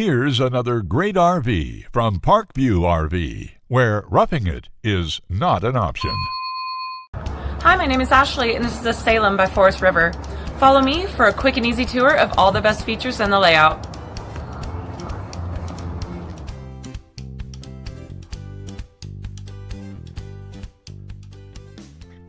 Here's another great RV from Parkview RV, where roughing it is not an option. Hi, my name is Ashley, and this is the Salem by Forest River. Follow me for a quick and easy tour of all the best features and the layout.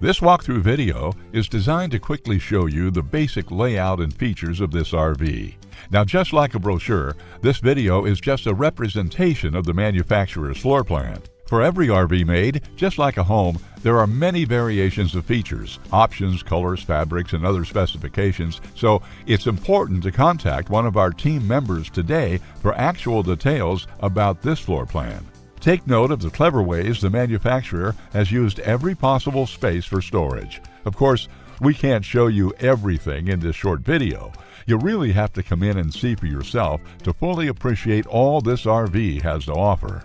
This walkthrough video is designed to quickly show you the basic layout and features of this RV. Now, just like a brochure, this video is just a representation of the manufacturer's floor plan. For every RV made, just like a home, there are many variations of features, options, colors, fabrics, and other specifications, so it's important to contact one of our team members today for actual details about this floor plan. Take note of the clever ways the manufacturer has used every possible space for storage. Of course, we can't show you everything in this short video. You really have to come in and see for yourself to fully appreciate all this RV has to offer.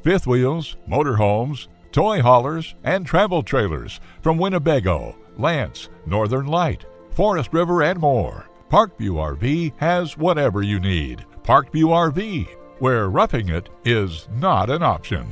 Fifth wheels, motorhomes, toy haulers, and travel trailers from Winnebago, Lance, Northern Light, Forest River, and more. Parkview RV has whatever you need. Parkview RV, where roughing it is not an option.